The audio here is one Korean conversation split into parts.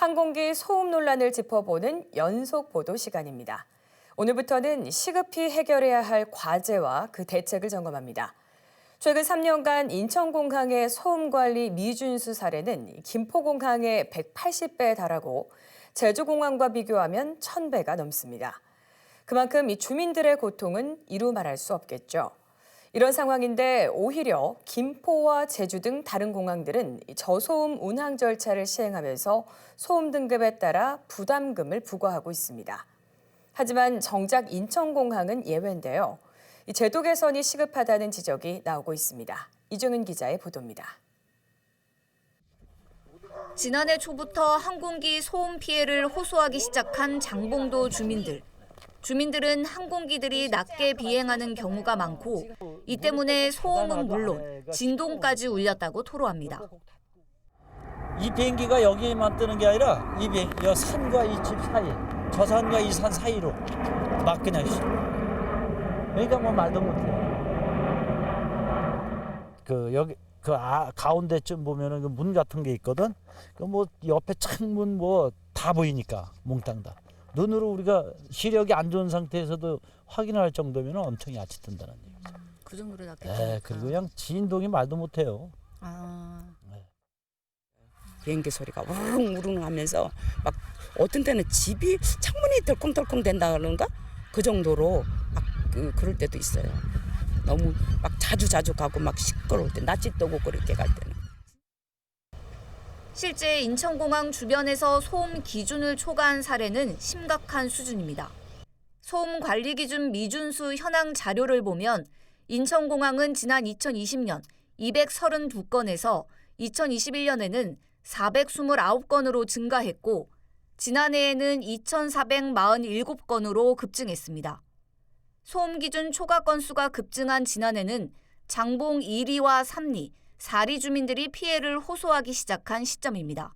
항공기 소음 논란을 짚어보는 연속 보도 시간입니다. 오늘부터는 시급히 해결해야 할 과제와 그 대책을 점검합니다. 최근 3년간 인천공항의 소음 관리 미준수 사례는 김포공항의 180배에 달하고 제주공항과 비교하면 1000배가 넘습니다. 그만큼 이 주민들의 고통은 이루 말할 수 없겠죠. 이런 상황인데 오히려 김포와 제주 등 다른 공항들은 저소음 운항 절차를 시행하면서 소음 등급에 따라 부담금을 부과하고 있습니다. 하지만 정작 인천공항은 예외인데요. 이 제도 개선이 시급하다는 지적이 나오고 있습니다. 이종은 기자의 보도입니다. 지난해 초부터 항공기 소음 피해를 호소하기 시작한 장봉도 주민들. 주민들은 항공기들이 낮게 비행하는 경우가 많고 이 때문에 소음은 물론 진동까지 울렸다고 토로합니다. 이 비행기가 여기만 뜨는 게 아니라 이 산과 이 집 사이, 저 산과 이 산 사이로 막 그냥 그러니까 뭐 말도 못해. 여기 가운데쯤 보면은 그 문 같은 게 있거든. 그 뭐 옆에 창문 뭐 다 보이니까 몽땅 다. 눈으로 우리가 시력이 안 좋은 상태에서도 확인할 정도면 엄청 야치 뜬다는 얘기죠. 그 정도로 낮게 네, 그리고 그냥 진동이 말도 못해요. 네. 비행기 소리가 우릉우릉 하면서 막 어떤 때는 집이 창문이 덜컹덜컹 된다 그런가? 그 정도로 막 그럴 때도 있어요. 너무 막 자주 가고 막 시끄러울 때 낯짓도 오고 그렇게 갈 때는. 실제 인천공항 주변에서 소음 기준을 초과한 사례는 심각한 수준입니다. 소음 관리 기준 미준수 현황 자료를 보면 인천공항은 지난 2020년 232건에서 2021년에는 429건으로 증가했고 지난해에는 2,447건으로 급증했습니다. 소음 기준 초과 건수가 급증한 지난해는 장봉 1리와 3리, 4리 주민들이 피해를 호소하기 시작한 시점입니다.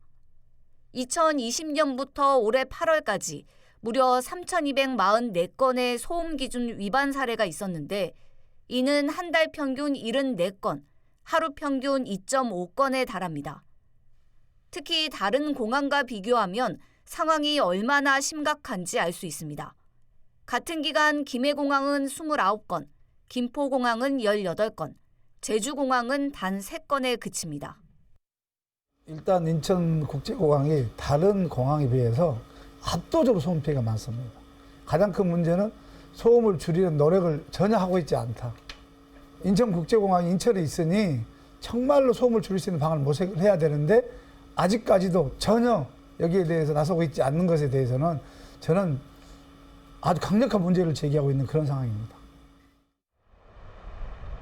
2020년부터 올해 8월까지 무려 3,244건의 소음 기준 위반 사례가 있었는데 이는 한 달 평균 74건, 하루 평균 2.5건에 달합니다. 특히 다른 공항과 비교하면 상황이 얼마나 심각한지 알 수 있습니다. 같은 기간 김해공항은 29건, 김포공항은 18건, 제주공항은 단 3건에 그칩니다. 일단 인천국제공항이 다른 공항에 비해서 압도적으로 소음 피해가 많습니다. 가장 큰 문제는 소음을 줄이는 노력을 전혀 하고 있지 않다. 인천국제공항이 인천에 있으니 정말로 소음을 줄일 수 있는 방안을 모색을 해야 되는데 아직까지도 전혀 여기에 대해서 나서고 있지 않는 것에 대해서는 저는 아주 강력한 문제를 제기하고 있는 그런 상황입니다.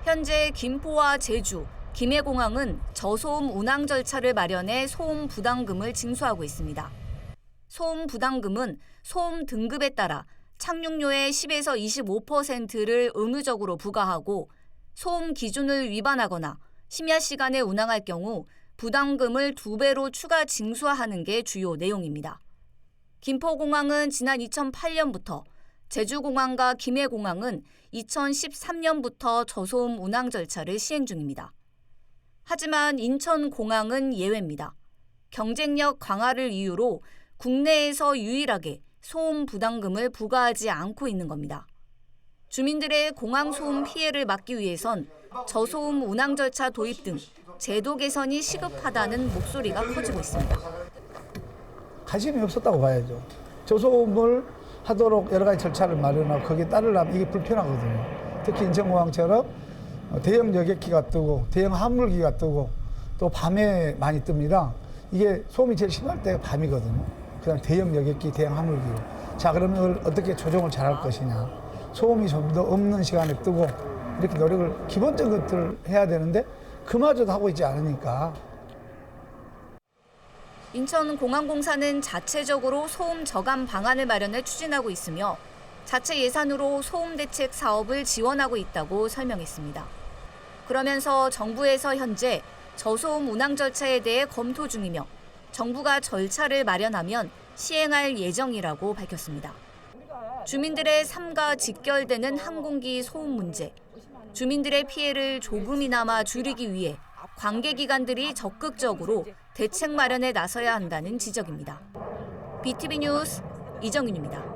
현재 김포와 제주, 김해공항은 저소음 운항 절차를 마련해 소음 부담금을 징수하고 있습니다. 소음 부담금은 소음 등급에 따라 착륙료의 10에서 25%를 의무적으로 부과하고 소음 기준을 위반하거나 심야 시간에 운항할 경우 부담금을 2배로 추가 징수하는 게 주요 내용입니다. 김포공항은 지난 2008년부터 제주공항과 김해공항은 2013년부터 저소음 운항 절차를 시행 중입니다. 하지만 인천공항은 예외입니다. 경쟁력 강화를 이유로 국내에서 유일하게 소음 부담금을 부과하지 않고 있는 겁니다. 주민들의 공항 소음 피해를 막기 위해선 저소음 운항 절차 도입 등 제도 개선이 시급하다는 목소리가 커지고 있습니다. 관심이 없었다고 봐야죠. 저소음을 하도록 여러 가지 절차를 마련하고 거기에 따르려면 이게 불편하거든요. 특히 인천공항처럼 대형 여객기가 뜨고 대형 화물기가 뜨고 또 밤에 많이 뜹니다. 이게 소음이 제일 심할 때가 밤이거든요. 그다음 대형 여객기, 대형 화물기. 자, 그러면 이걸 어떻게 조정을 잘할 것이냐. 소음이 좀 더 없는 시간에 뜨고 이렇게 노력을 기본적인 것들을 해야 되는데 그마저도 하고 있지 않으니까. 인천공항공사는 자체적으로 소음 저감 방안을 마련해 추진하고 있으며 자체 예산으로 소음 대책 사업을 지원하고 있다고 설명했습니다. 그러면서 정부에서 현재 저소음 운항 절차에 대해 검토 중이며 정부가 절차를 마련하면 시행할 예정이라고 밝혔습니다. 주민들의 삶과 직결되는 항공기 소음 문제, 주민들의 피해를 조금이나마 줄이기 위해 관계기관들이 적극적으로 대책 마련에 나서야 한다는 지적입니다. BTV 뉴스 이정윤입니다.